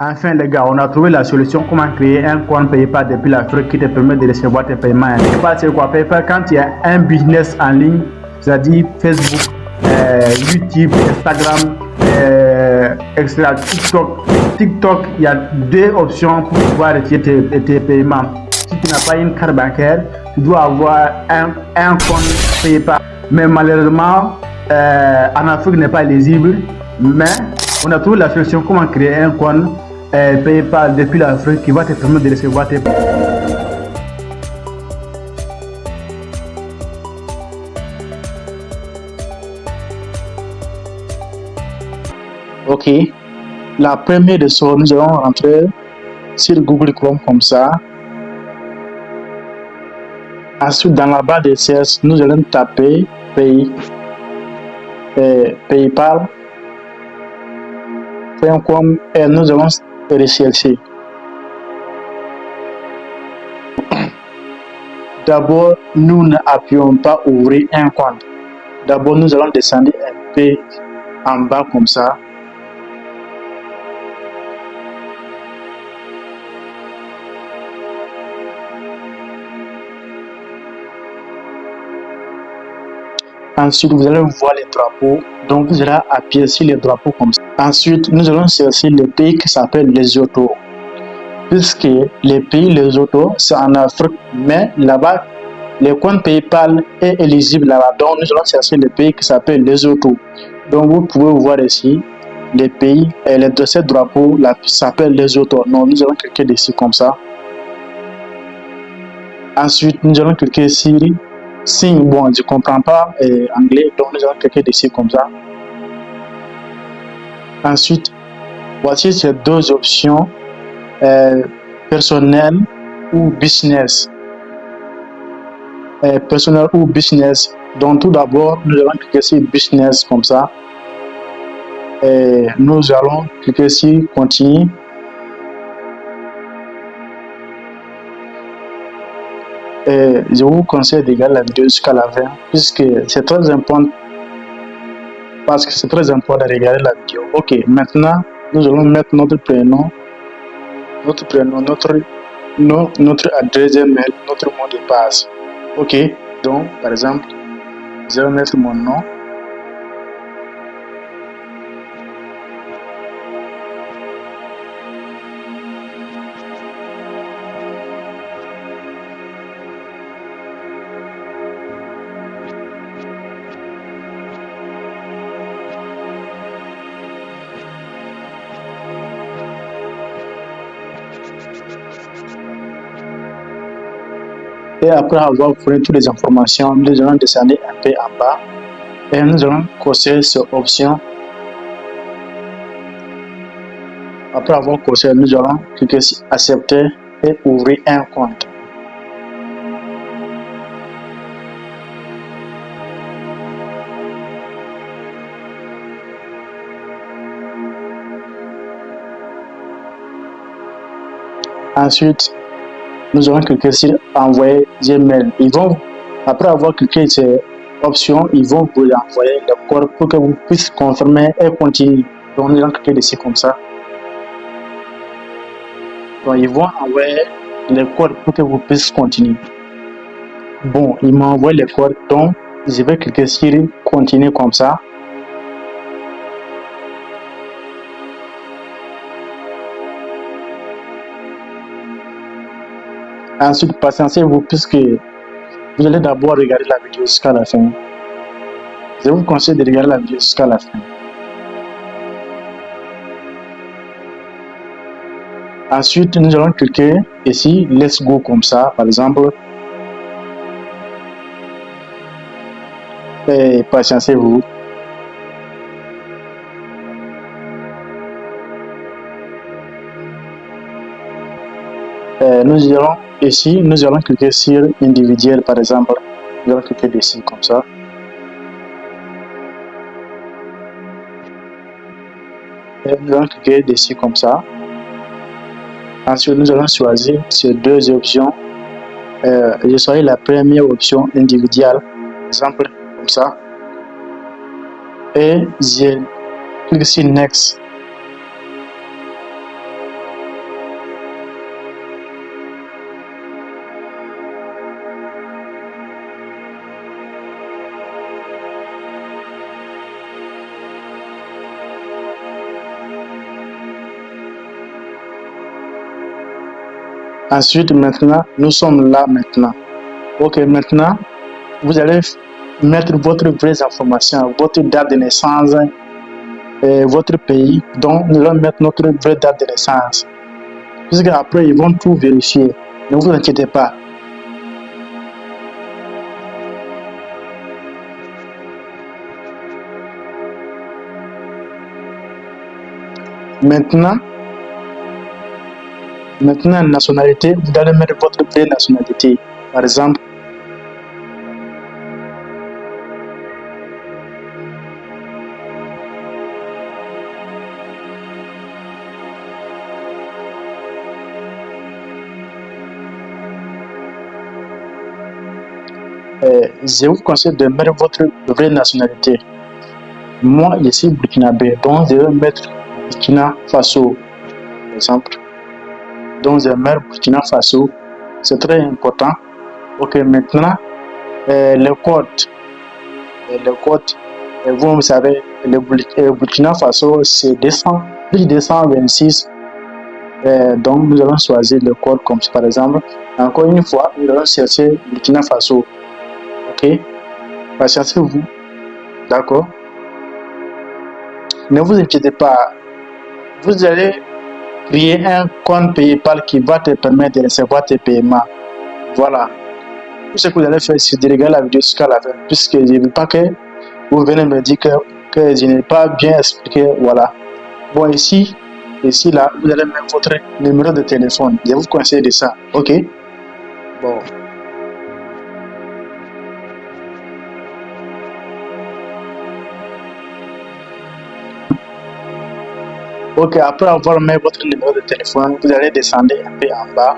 Enfin les gars, on a trouvé la solution comment créer un compte PayPal depuis l'Afrique qui te permet de recevoir tes paiements. PayPal c'est quoi? PayPal quand tu as un business en ligne, c'est-à-dire Facebook, YouTube, Instagram, etc. TikTok, il y a deux options pour pouvoir retirer tes paiements. Si tu n'as pas une carte bancaire, tu dois avoir un compte PayPal. Mais malheureusement, en Afrique n'est pas éligible. Mais on a trouvé la solution comment créer un compte PayPal depuis l'Afrique qui va te permettre de recevoir tes Ok, la première des choses, nous allons rentrer sur Google Chrome comme ça. Ensuite, dans la barre de recherche, nous allons taper PayPal. Et nous allons rechercher. D'abord, nous n'appuyons pas ouvrir un compte. D'abord, nous allons descendre un peu en bas comme ça. Ensuite, vous allez voir les drapeaux. Donc, vous allez appuyer sur les drapeaux comme ça. Ensuite, nous allons chercher le pays qui s'appelle Lesotho. Puisque les pays Lesotho, c'est en Afrique, mais là-bas, le compte PayPal est éligible là-bas. Donc, nous allons chercher le pays qui s'appelle Lesotho. Donc, vous pouvez voir ici les pays et les deux drapeaux s'appellent Lesotho. Donc, nous allons cliquer dessus comme ça. Ensuite, nous allons cliquer sur signe. Bon, je ne comprends pas anglais, donc nous allons cliquer dessus comme ça. Ensuite, voici ces deux options, personnel ou business. Personnel ou business. Donc tout d'abord, nous allons cliquer sur business comme ça. Et nous allons cliquer sur continuer. Et je vous conseille de regarder la vidéo jusqu'à la fin, puisque c'est très important. Parce que c'est très important de regarder la vidéo. Ok, maintenant, nous allons mettre notre prénom, notre adresse email, notre mot de passe. Ok, donc par exemple, je vais mettre mon nom. Et après avoir fourni toutes les informations, nous allons descendre un peu en bas et nous allons cocher sur option. Après avoir coché, nous allons cliquer sur accepter et ouvrir un compte. Ensuite, nous allons cliquer sur envoyer Gmail. Après avoir cliqué sur option, ils vont vous envoyer le code pour que vous puissiez confirmer et continuer. Donc, nous allons cliquer dessus comme ça. Donc, ils vont envoyer le code pour que vous puissiez continuer. Bon, ils m'ont envoyé le code, donc je vais cliquer sur continuer comme ça. Ensuite, patientez-vous puisque vous allez d'abord regarder la vidéo jusqu'à la fin. Je vous conseille de regarder la vidéo jusqu'à la fin. Ensuite, nous allons cliquer ici, let's go comme ça, par exemple. Et patientez-vous. Nous allons ici, nous allons cliquer sur individuel par exemple. Nous allons cliquer dessus comme ça. Et nous allons cliquer dessus comme ça. Ensuite, nous allons choisir ces deux options. Je choisis la première option individuelle, par exemple comme ça. Et je clique sur next. Ensuite, maintenant, nous sommes là maintenant. Ok, maintenant, vous allez mettre votre vraie information, votre date de naissance, votre pays. Donc, nous allons mettre notre vraie date de naissance. Puisque après, ils vont tout vérifier. Ne vous inquiétez pas. Maintenant, nationalité, vous allez mettre votre vraie nationalité. Par exemple, je vous conseille de mettre votre vraie nationalité. Moi, je suis burkinabé, donc je vais mettre Burkina Faso, par exemple. Donc, je vais mettre Burkina Faso. C'est très important. Ok, maintenant, le code. Vous savez, le Burkina Faso, c'est plus 226. Donc, nous allons choisir le code comme par exemple. Encore une fois, nous allons chercher Burkina Faso. Ok, patientez-vous. D'accord. Ne vous inquiétez pas. Vous allez créer un compte PayPal qui va te permettre de recevoir tes paiements. Voilà. Tout ce que vous allez faire, c'est de regarder la vidéo jusqu'à la fin, puisque je ne veux pas que vous venez me dire que je n'ai pas bien expliqué. Voilà. Bon, ici, là, vous allez mettre votre numéro de téléphone. Je vous conseille de ça. Ok. Bon. Ok, après avoir mis votre numéro de téléphone, vous allez descendre un peu en bas.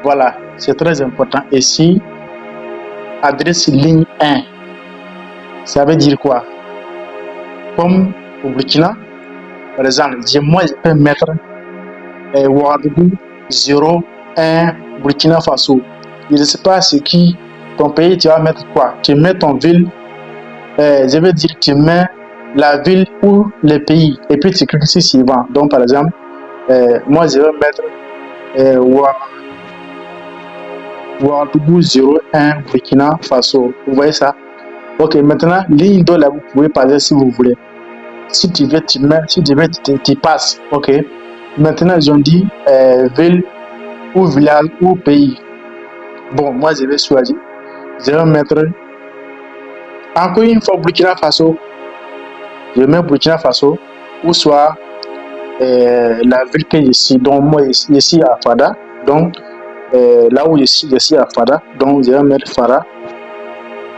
Voilà, c'est très important. Ici, adresse ligne 1. Ça veut dire quoi? Comme au Burkina, par exemple, moi je peux mettre Ouagadougou 01 Burkina Faso. Je ne sais pas ce qui, ton pays, tu vas mettre quoi? Tu mets ton ville, je veux dire, tu mets la ville ou le pays, et puis tu cliques sur suivant. Donc, par exemple, moi je vais mettre Ouagadougou 01 Burkina Faso. Vous voyez ça? Ok, maintenant, ligne d'eau là, vous pouvez passer si vous voulez. Si tu veux, tu mets, si tu veux, tu passes. Ok. Maintenant, ils ont dit ville ou village ou pays. Bon, moi, je vais choisir. Je vais mettre encore une fois Burkina Faso. Je mets Burkina Faso ou soit la ville que je suis. Donc, moi, je suis à Fada. Donc, là où je suis à Fada. Donc, je vais mettre Fada.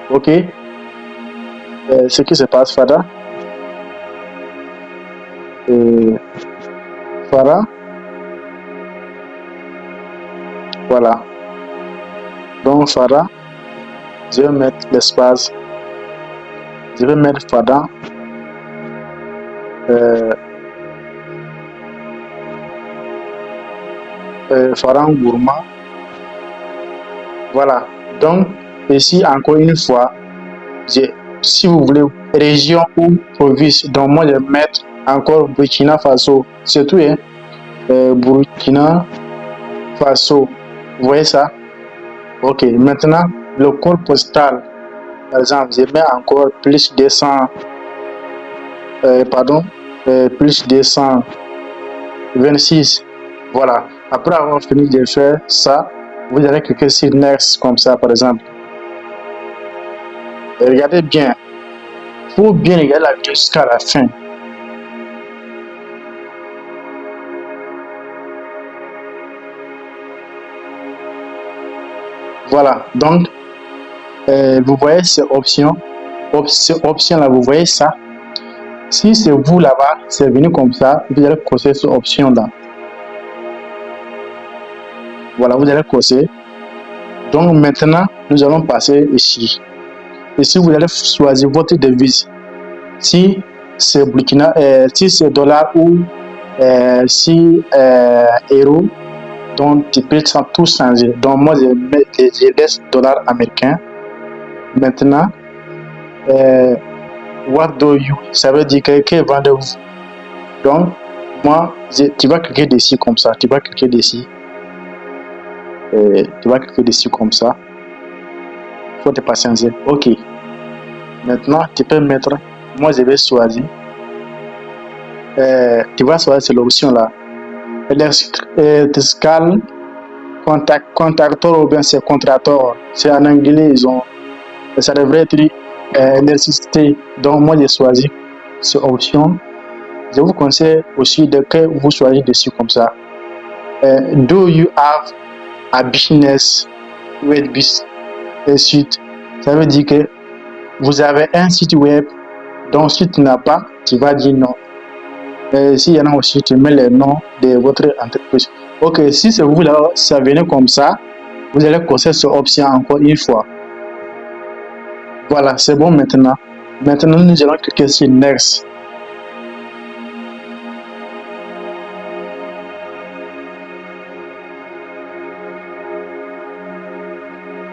Ok. Ce qui se passe, Fada. Fada. Voilà. Donc, Fada. Je vais mettre l'espace. Je vais mettre Fada. Faran Gourma. Voilà. Donc, ici, encore une fois, si vous voulez, région ou province, donc moi, je vais mettre encore Burkina Faso. C'est tout, hein? Burkina Faso. Vous voyez ça? Ok. Maintenant, le code postal. Par exemple, je mets encore plus 200. Plus 226. Voilà. Après avoir fini de faire ça, vous allez cliquer sur Next comme ça, par exemple. Et regardez bien. Il faut bien regarder la vidéo jusqu'à la fin. Voilà. Donc, vous voyez ces options. Ces options-là, vous voyez ça. Si c'est vous là-bas, c'est venu comme ça, vous allez cocher cette option-là. Voilà, vous allez cocher. Donc maintenant, nous allons passer ici. Ici, vous allez choisir votre devise. Si c'est Burkina, si c'est dollar ou si euro, donc tu peux tout changer. Donc moi, je laisse dollar américain. Maintenant, what do you? Ça veut dire que vendez-vous. Donc, moi, tu vas cliquer dessus comme ça. Tu vas cliquer dessus. Tu vas cliquer dessus comme ça. Il faut te patienter. Ok. Maintenant, tu peux mettre. Moi, je vais choisir. Tu vas choisir cette option là. Fiscal, contracteur ou bien c'est contracteur. C'est en anglais, ils ont. Ça devrait être nécessité. Donc, moi, j'ai choisi cette option. Je vous conseille aussi de que vous choisissez dessus comme ça. Do you have a business with a site? Ça veut dire que vous avez un site web, donc si tu n'as pas, tu vas dire non. S'il y en a aussi, tu mets le nom de votre entreprise. Ok, si c'est vous là, ça venait comme ça, vous allez cocher cette option encore une fois. Voilà, c'est bon maintenant. Maintenant, nous allons cliquer sur Next.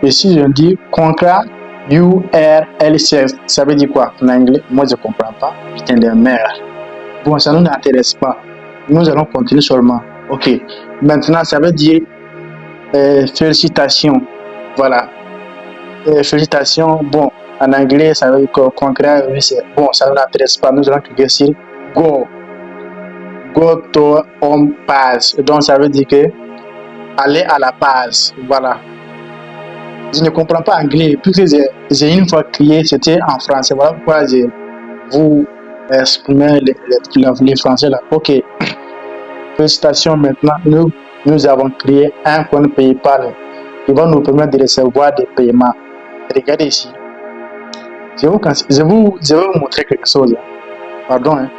Et si je dis contrat URL6, ça veut dire quoi en anglais? Moi, je ne comprends pas. Putain de merde. Bon, ça ne nous intéresse pas. Nous allons continuer seulement. Ok. Maintenant, ça veut dire félicitations. Voilà. Félicitations. Bon, en anglais, ça veut dire contrat. Bon, ça ne nous intéresse pas. Nous allons cliquer sur Go. Go to home page. Donc, ça veut dire que aller à la page. Voilà. Je ne comprends pas anglais, puisque j'ai une fois crié, c'était en français. Voilà pourquoi je vous exprimer les français là. Ok. Félicitations, maintenant, nous avons créé un compte PayPal qui va nous permettre de recevoir des paiements. Regardez ici. Je vais vous montrer quelque chose. Pardon. Hein.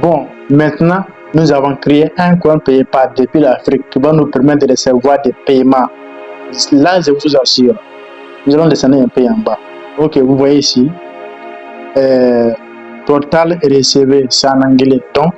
Bon, maintenant, nous avons créé un compte PayPal depuis l'Afrique qui va nous permettre de recevoir des paiements. Là, je vous assure, nous allons descendre un peu en bas. Ok, vous voyez ici, total recevé, c'est en anglais. Donc,